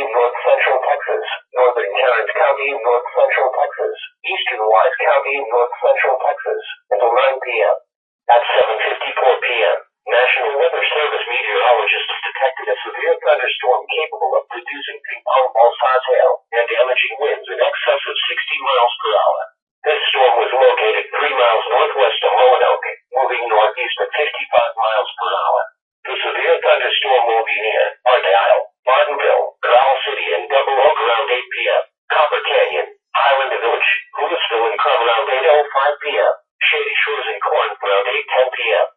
North Central Texas, Northern Tarrant County, North Central Texas, Eastern Wise County, North Central Texas, until 9 p.m. At 7:54 p.m., National Weather Service meteorologists detected a severe thunderstorm capable of producing ping-pong ball-size hail and damaging winds in excess of 60 miles per hour. This storm was located 3 miles northwest of Roanoke, moving northeast at 55 miles per hour. The severe thunderstorm will be near Argyle, Martinville, Corral City, and Double Oak around 8 p.m., Copper Canyon, Highland Village, Louisville, and Crum around 8:05 p.m., Shady Shores and Corinth around 8:10 p.m.